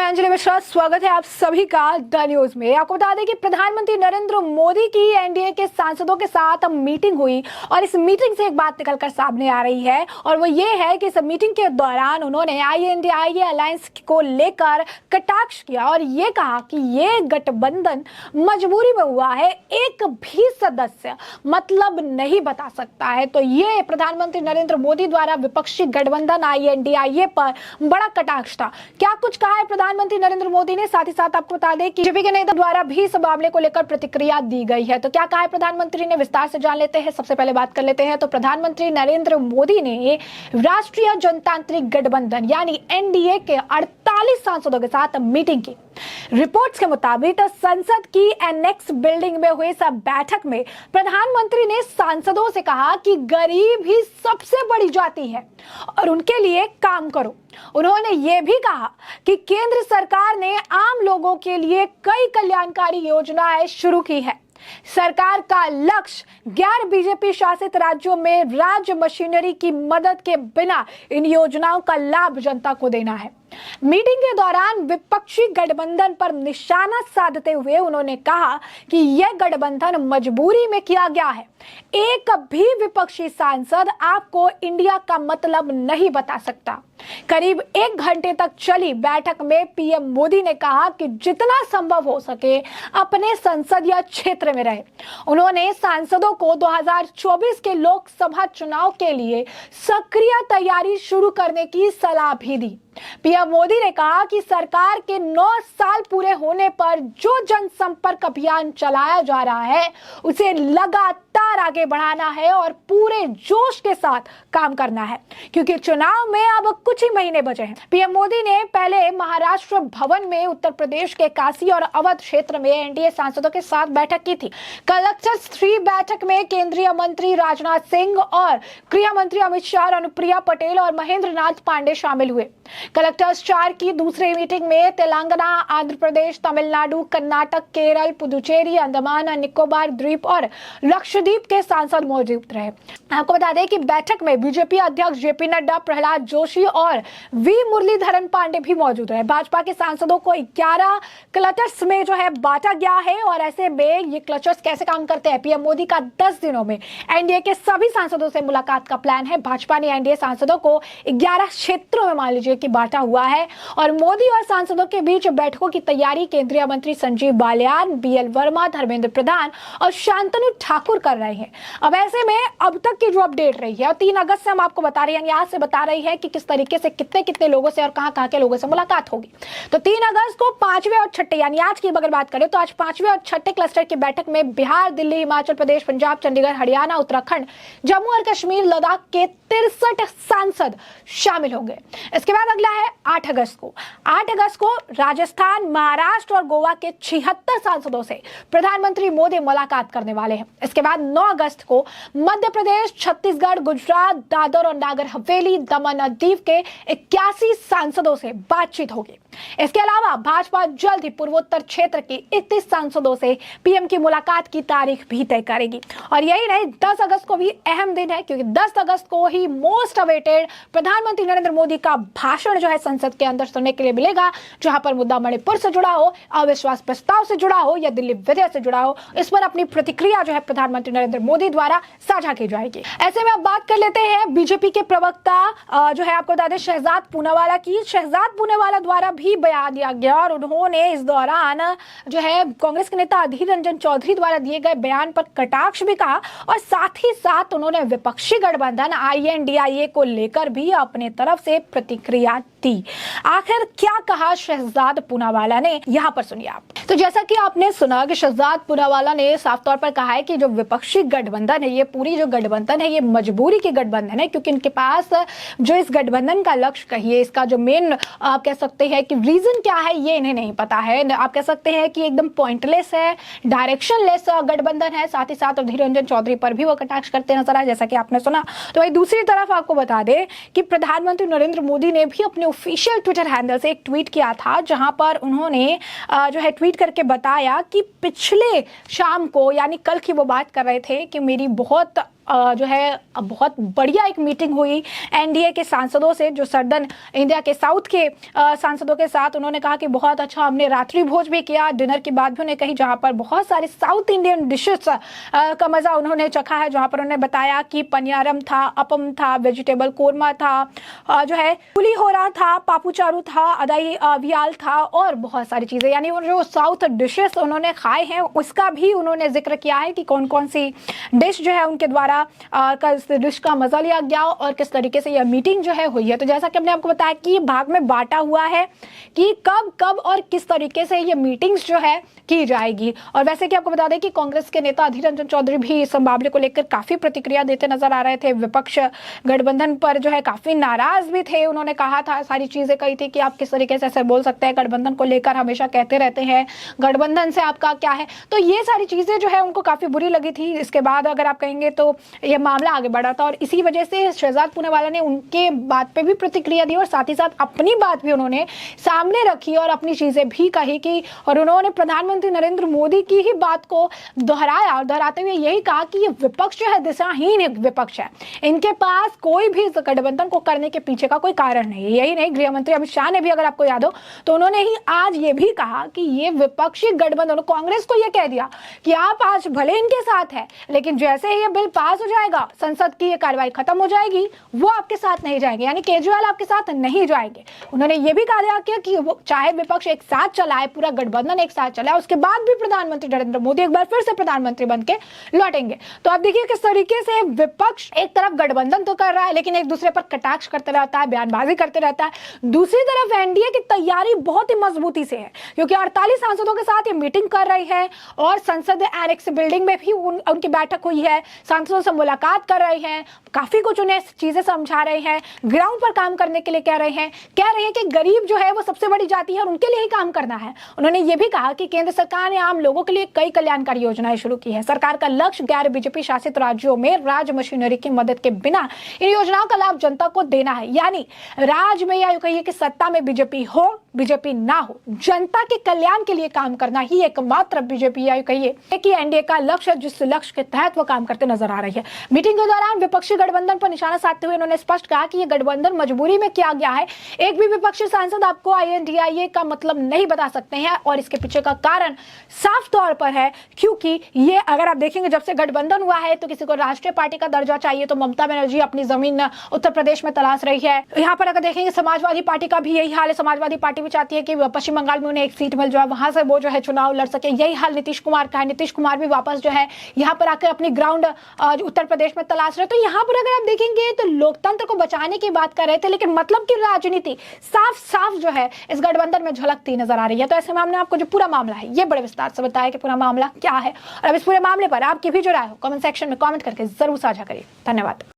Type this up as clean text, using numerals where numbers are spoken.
मैं अंजलि मिश्रा, स्वागत है आप सभी का द न्यूज में। आपको बता दें कि प्रधानमंत्री नरेंद्र मोदी की एनडीए के सांसदों के साथ मीटिंग हुई और इस मीटिंग से एक बात निकलकर सामने आ रही है और वो ये है कि इस मीटिंग के दौरान उन्होंने INDIA अलायंस को लेकर कटाक्ष किया और ये कहा कि ये गठबंधन मजबूरी में हुआ है, एक भी सदस्य मतलब नहीं बता सकता है। तो ये प्रधानमंत्री नरेंद्र मोदी द्वारा विपक्षी गठबंधन INDIA पर बड़ा कटाक्ष था। क्या कुछ कहा है प्रधानमंत्री नरेंद्र मोदी ने, साथ ही साथ आपको बता दें कि बीजेपी के नेता द्वारा भी इस मामले को लेकर प्रतिक्रिया दी गई है। तो क्या कहा है प्रधानमंत्री ने, विस्तार से जान लेते हैं। सबसे पहले बात कर लेते हैं तो प्रधानमंत्री नरेंद्र मोदी ने राष्ट्रीय जनतांत्रिक गठबंधन यानी NDA के 48 सांसदों के साथ मीटिंग की। रिपोर्ट्स के मुताबिक संसद की एनेक्स बिल्डिंग में हुई इस बैठक में प्रधानमंत्री ने सांसदों से कहा कि गरीब ही सबसे बड़ी जाति है और उनके लिए काम करो। उन्होंने ये भी कहा कि केंद्र सरकार ने आम लोगों के लिए कई कल्याणकारी योजनाएं शुरू की है। सरकार का लक्ष्य गैर बीजेपी शासित राज्यों में राज्य मशीनरी की मदद के बिना इन योजनाओं का लाभ जनता को देना है। मीटिंग के दौरान विपक्षी गठबंधन पर निशाना साधते हुए उन्होंने कहा कि यह गठबंधन मजबूरी में किया गया है। एक भी विपक्षी सांसद आपको इंडिया का मतलब नहीं बता सकता। करीब 1 घंटे तक चली बैठक में PM मोदी ने कहा कि जितना संभव हो सके अपने संसदीय क्षेत्र में रहे। उन्होंने सांसदों को 2024 के लोकसभा चुनाव के लिए सक्रिय तैयारी शुरू करने की सलाह भी दी। PM मोदी ने कहा कि सरकार के 9 साल पूरे होने पर जो जनसंपर्क अभियान चलाया जा रहा है उसे लगातार आगे बढ़ाना है और पूरे जोश के साथ काम करना है, क्योंकि चुनाव में अब कुछ ही महीने बचे हैं। PM मोदी ने पहले महाराष्ट्र भवन में उत्तर प्रदेश के काशी और अवध क्षेत्र में NDA सांसदों के साथ बैठक की थी। कलेक्टर्स 3 बैठक में केंद्रीय मंत्री राजनाथ सिंह और गृह मंत्री अमित शाह, अनुप्रिया पटेल और महेंद्र नाथ पांडे शामिल हुए। कलेक्टर्स 4 की दूसरी मीटिंग में तेलंगाना, आंध्र प्रदेश, तमिलनाडु, कर्नाटक, केरल, पुदुचेरी, अंडमान और निकोबार द्वीप और लक्षद्वीप के सांसद मौजूद रहे। आपको बता दें कि बैठक में बीजेपी अध्यक्ष JP नड्डा, प्रहलाद जोशी और V मुरलीधरन पांडे भी मौजूद रहे। भाजपा के सांसदों को 11 क्लस्टर्स में जो है बांटा गया है और ऐसे में ये क्लस्टर्स कैसे काम करते हैं। PM मोदी का 10 दिनों में NDA के सभी सांसदों से मुलाकात का प्लान है। भाजपा ने NDA सांसदों को 11 क्षेत्रों में मान लीजिए कि बांटा हुआ है और मोदी और सांसदों के बीच बैठकों की तैयारी केंद्रीय मंत्री संजीव बालियान, BL वर्मा, धर्मेंद्र प्रधान और शांतनु ठाकुर कर रहे हैं। अब ऐसे में अब तक की जो अपडेट रही है और 3 अगस्त से हम आपको बता रहे हैं, यहाँ से बता रही है कि किस तरीके से कितने लोगों से और कहां के लोगों से मुलाकात होगी। तो 3 अगस्त को 5वें और 6ठे यानी आज की अगर बात करें तो आज 5वें और 6ठे क्लस्टर की बैठक में बिहार, दिल्ली, हिमाचल प्रदेश, पंजाब, चंडीगढ़, हरियाणा, उत्तराखंड, जम्मू और कश्मीर, लद्दाख के 63 सांसद शामिल होंगे। इसके बाद अगला है 8 अगस्त को। 8 अगस्त को राजस्थान, महाराष्ट्र और गोवा के 76 सांसदों से प्रधानमंत्री मोदी मुलाकात करने वाले हैं। इसके बाद 9 अगस्त को मध्य प्रदेश, छत्तीसगढ़, गुजरात, दादर और नागर हवेली, दमन और दीव के 81 सांसदों से बातचीत होगी। इसके अलावा भाजपा जल्द ही पूर्वोत्तर क्षेत्र के 31 सांसदों से PM की मुलाकात की तारीख भी तय करेगी। और यही नहीं, 10 अगस्त को भी अहम दिन है, क्योंकि 10 अगस्त को ही मोस्ट अवेटेड प्रधानमंत्री नरेंद्र मोदी का भाषण जो है संसद के अंदर सुनने के लिए मिलेगा, जहां पर मुद्दा मणिपुर से जुड़ा हो, अविश्वास प्रस्ताव से जुड़ा हो या दिल्ली विधेयक से जुड़ा हो, इस पर अपनी प्रतिक्रिया जो है प्रधानमंत्री नरेंद्र मोदी द्वारा साझा की जाएगी। ऐसे में अब बात कर लेते हैं बीजेपी के प्रवक्ता जो है आपको बता दें शहजाद पूनावाला की। शहजाद पूनावाला द्वारा भी बयान दिया गया और उन्होंने इस दौरान जो है कांग्रेस के नेता अधीर रंजन चौधरी द्वारा दिए गए बयान पर कटाक्ष भी कहा और साथ ही साथ उन्होंने विपक्षी गठबंधन INDIA को लेकर भी अपने तरफ से प्रतिक्रिया दी। आखिर क्या कहा शहजाद पूनावाला ने, यहाँ पर सुनिए आप। तो जैसा कि आपने सुना कि शहजाद पूनावाला ने साफ तौर पर कहा है कि जो विपक्षी गठबंधन है, ये पूरी जो गठबंधन है ये मजबूरी की गठबंधन है, क्योंकि इनके पास जो इस गठबंधन का लक्ष्य कहिए, इसका जो मेन आप कह सकते हैं कि रीजन क्या है ये इन्हें नहीं पता है। आप कह सकते हैं कि एकदम पॉइंटलेस है, डायरेक्शनलेस गठबंधन है। साथ ही साथ अधीर रंजन चौधरी पर भी वो कटाक्ष करते नजर आए, जैसा कि आपने सुना। तो वही दूसरी तरफ आपको बता दें कि प्रधानमंत्री नरेंद्र मोदी ने भी अपने ऑफिशियल ट्विटर हैंडल से एक ट्वीट किया था, जहां पर उन्होंने जो है ट्वीट करके बताया कि पिछले शाम को यानी कल की वो बात कर रहे थे कि मेरी बहुत जो है बहुत बढ़िया एक मीटिंग हुई एनडीए के सांसदों से, जो सदन इंडिया के साउथ के सांसदों के साथ। उन्होंने कहा कि बहुत अच्छा, हमने रात्रि भोज भी किया, डिनर की बात भी उन्होंने कही, जहां पर बहुत सारे साउथ इंडियन डिशेस का मजा उन्होंने चखा है, जहां पर उन्होंने बताया कि पनियारम था, अपम था, वेजिटेबल कोरमा था, जो है पुली होरा था, पापू चारू था, अदाई वियाल था और बहुत सारी चीजें, यानी जो साउथ डिशेस उन्होंने खाए हैं उसका भी उन्होंने जिक्र किया है कि कौन कौन सी डिश जो है उनके द्वारा डिश का मजा लिया गया और किस तरीके से यह मीटिंग जो है हुई है। तो जैसा कि हमने आपको बताया कि भाग में बांटा हुआ है कि कब कब और किस तरीके से ये मीटिंग्स जो है की जाएगी। और वैसे कि आपको बता दें कि कांग्रेस के नेता अधीर रंजन चौधरी भी इस मामले को लेकर काफी प्रतिक्रिया देते नजर आ रहे थे। विपक्ष गठबंधन पर जो है काफी नाराज भी थे। उन्होंने कहा था, सारी चीजें कही थी कि आप किस तरीके से ऐसे बोल सकते हैं, गठबंधन को लेकर हमेशा कहते रहते हैं, गठबंधन से आपका क्या है। तो ये सारी चीजें जो है उनको काफी बुरी लगी थी। इसके बाद अगर आप कहेंगे तो ये मामला आगे बढ़ा था और इसी वजह से शहजाद पूनावाला ने उनके बात पे भी प्रतिक्रिया दी और साथ ही साथ अपनी बात भी उन्होंने सामने रखी और अपनी चीजें भी कही कि, और उन्होंने प्रधानमंत्री नरेंद्र मोदी की ही बात को दोहराया और दोहराते हुए यही कहा कि ये विपक्ष जो है दिशाहीन विपक्ष है, इनके पास कोई भी गठबंधन को करने के पीछे का कोई कारण नहीं है। यही नहीं, गृह मंत्री अमित शाह ने भी, अगर आपको याद हो, तो उन्होंने ही आज ये भी कहा कि ये विपक्षी गठबंधन, कांग्रेस को ये कह दिया कि आप आज भले इनके साथ है, लेकिन जैसे ही ये बिल पास हो जाएगा, संसद की ये कार्रवाई खत्म हो जाएगी, वो आपके साथ नहीं जाएंगे, यानी केजरीवाल आपके साथ नहीं जाएंगे। उन्होंने ये भी कहा कि चाहे विपक्ष एक साथ चलाए, पूरा गठबंधन एक साथ चलाए, उसके बाद भी प्रधानमंत्री नरेंद्र मोदी एक बार फिर से प्रधानमंत्री बनके लौटेंगे। तो आप देखिए किस तरीके से विपक्ष एक तरफ गठबंधन तो कर रहा है लेकिन एक दूसरे पर कटाक्ष करते रहता है, बयानबाजी करते रहता है। दूसरी तरफ एनडीए की तैयारी बहुत ही मजबूती से है, क्योंकि 48 सांसदों के साथ ये मीटिंग कर रही है और संसद एनेक्स बिल्डिंग में भी उनकी बैठक हुई है, सांसदों से मुलाकात कर रहे हैं, काफी कुछ उन्हें चीजें समझा रहे हैं, ग्राउंड पर काम करने के लिए कह रहे हैं कि गरीब जो है वो सबसे बड़ी जाति है और उनके लिए ही काम करना है। उन्होंने ये भी कहा कि केंद्र सरकार ने आम लोगों के लिए कई कल्याणकारी योजनाएं शुरू की है। सरकार का लक्ष्य गैर बीजेपी शासित राज्यों में राज्य मशीनरी की मदद के बिना इन योजनाओं का लाभ जनता को देना है। यानी राज्य में या यूं कहिए कि सत्ता में बीजेपी हो, बीजेपी ना हो, जनता के कल्याण के लिए काम करना ही एकमात्र बीजेपी या यूं कहिए कि एनडीए का लक्ष्य है, जिस लक्ष्य के तहत वो काम करते नजर आ रही है। मीटिंग के दौरान विपक्षी गठबंधन पर निशाना साधते हुए उन्होंने स्पष्ट कहा कि यह गठबंधन मजबूरी में किया गया है। एक भी विपक्षी सांसद आपको आईएनडीआईए का मतलब नहीं बता सकते हैं और इसके पीछे का कारण साफ तौर पर है, क्योंकि ये अगर आप देखेंगे जब से गठबंधन हुआ है तो किसी को राष्ट्रीय पार्टी का दर्जा चाहिए तो ममता बनर्जी अपनी जमीन उत्तर प्रदेश में तलाश रही है। यहाँ पर अगर देखेंगे समाजवादी पार्टी का भी यही हाल है। समाजवादी पार्टी भी चाहती है कि पश्चिम बंगाल में उन्हें एक सीट मिल जाए, वहां से वो जो है चुनाव लड़ सके। यही हाल नीतीश कुमार का है। नीतीश कुमार भी वापस जो है यहाँ पर आकर अपनी ग्राउंड उत्तर प्रदेश में तलाश रहे। तो यहाँ पर अगर आप देखेंगे तो लोकतंत्र को बचाने की बात कर रहे थे, लेकिन मतलब की राजनीति साफ साफ जो है इस गठबंधन में झलकती नजर आ रही है। तो ऐसे में हमने आपको जो पूरा मामला है ये बड़े विस्तार से बताया कि पूरा मामला क्या है, और अब इस पूरे मामले पर आपकी भी जो राय हो कमेंट सेक्शन में कमेंट करके जरूर साझा करिए। धन्यवाद।